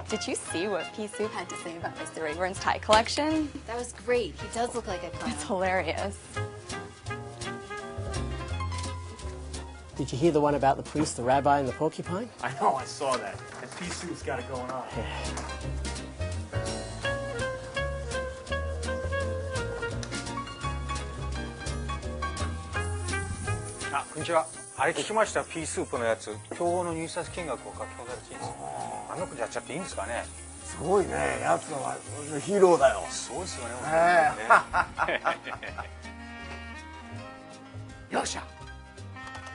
Did you see what Pea Soup had to say about Mr. Rayburn's tie collection? That was great. He does look like a clown. It's hilarious. Did you hear the one about the priest, the rabbi, and the porcupine? I know, I saw that. And Pea Soup's got it going on. Yeah. Ah, こんにちは。あれ聞きました、ピースープのやつ。競合の入札金額を書き込んだらしいんです。あの子やっちゃっていいんですかね。すごいね、やつはヒーローだよ。そうですよね。よっしゃ。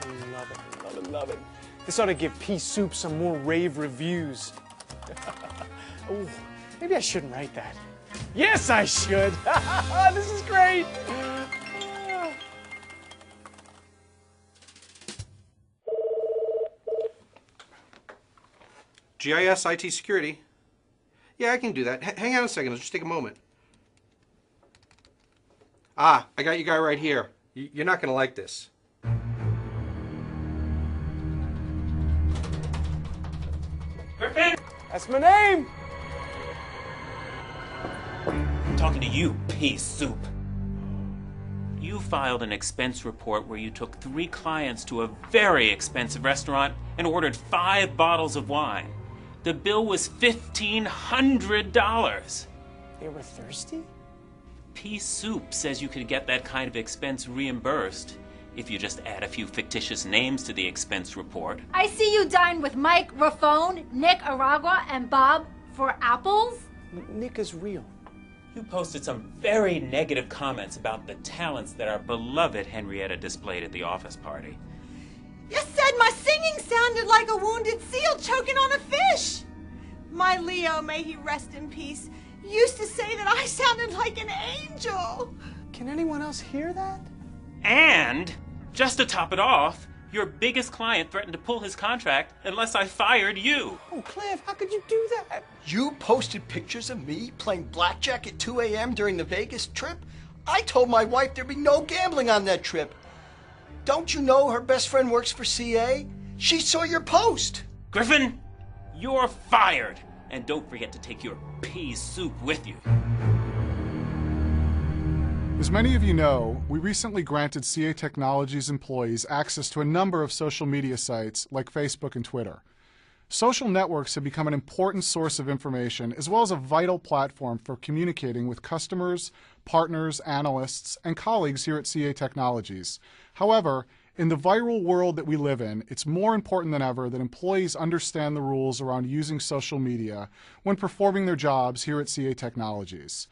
Love it, love it, love it. This ought to give Pea Soup some more rave reviews. Oh, maybe I shouldn't write that. Yes, I should. This is great. GIS IT security. Yeah, I can do that. Hang on a second. It'll just take a moment. Ah, I got you guy right here. You're not going to like this. Griffin! That's my name! I'm talking to you, Pea Soup. You filed an expense report where you took 3 clients to a very expensive restaurant and ordered 5 bottles of wine. The bill was $1,500. They were thirsty? Pea Soup says you could get that kind of expense reimbursed if you just add a few fictitious names to the expense report. I see you dined with Mike Raffone, Nick Aragua, and Bob for apples? Nick is real. You posted some very negative comments about the talents that our beloved Henrietta displayed at the office party. You said my singing sounded like a wounded seal choking on a fish. My Leo, may he rest in peace, used to say that I sounded like an angel. Can anyone else hear that? And, just to top it off, your biggest client threatened to pull his contract unless I fired you. Oh, Cliff, how could you do that? You posted pictures of me playing blackjack at 2 a.m. during the Vegas trip? I told my wife there'd be no gambling on that trip. Don't you know her best friend works for CA? She saw your post. Griffin, you're fired. And don't forget to take your Pea Soup with you. As many of you know, we recently granted CA Technologies employees access to a number of social media sites like Facebook and Twitter. Social networks have become an important source of information as well as a vital platform for communicating with customers, partners, analysts, and colleagues here at CA Technologies. However, in the viral world that we live in, it's more important than ever that employees understand the rules around using social media when performing their jobs here at CA Technologies.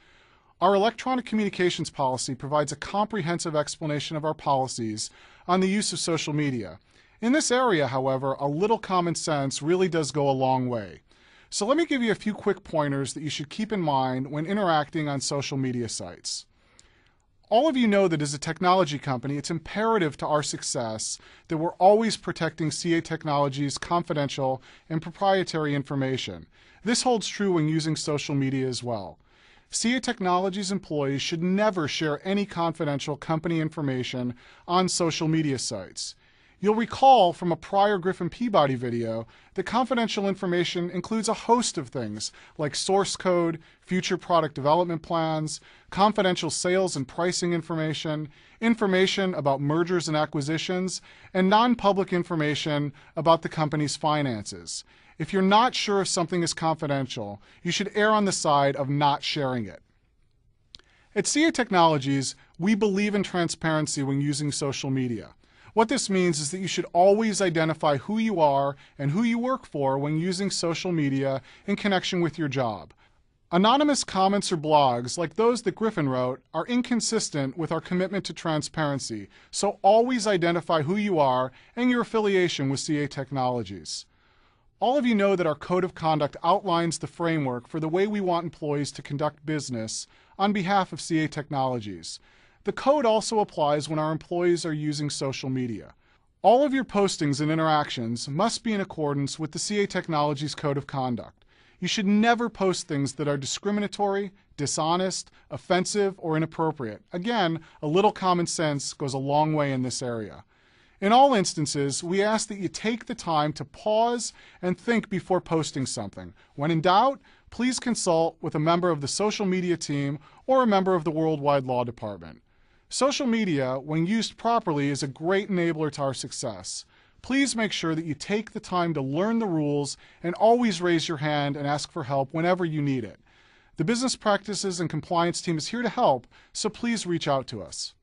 Our electronic communications policy provides a comprehensive explanation of our policies on the use of social media. In this area, however, a little common sense really does go a long way. So let me give you a few quick pointers that you should keep in mind when interacting on social media sites. All of you know that as a technology company, it's imperative to our success that we're always protecting CA Technologies' confidential and proprietary information. This holds true when using social media as well. CA Technologies employees should never share any confidential company information on social media sites. You'll recall from a prior Griffin Peabody video that confidential information includes a host of things like source code, future product development plans, confidential sales and pricing information, information about mergers and acquisitions, and non-public information about the company's finances. If you're not sure if something is confidential, you should err on the side of not sharing it. At CA Technologies, we believe in transparency when using social media. What this means is that you should always identify who you are and who you work for when using social media in connection with your job. Anonymous comments or blogs, like those that Griffin wrote, are inconsistent with our commitment to transparency, so always identify who you are and your affiliation with CA Technologies. All of you know that our Code of Conduct outlines the framework for the way we want employees to conduct business on behalf of CA Technologies. The code also applies when our employees are using social media. All of your postings and interactions must be in accordance with the CA Technologies Code of Conduct. You should never post things that are discriminatory, dishonest, offensive, or inappropriate. Again, a little common sense goes a long way in this area. In all instances, we ask that you take the time to pause and think before posting something. When in doubt, please consult with a member of the social media team or a member of the Worldwide Law Department. Social media, when used properly, is a great enabler to our success. Please make sure that you take the time to learn the rules and always raise your hand and ask for help whenever you need it. The Business Practices and Compliance team is here to help, so please reach out to us.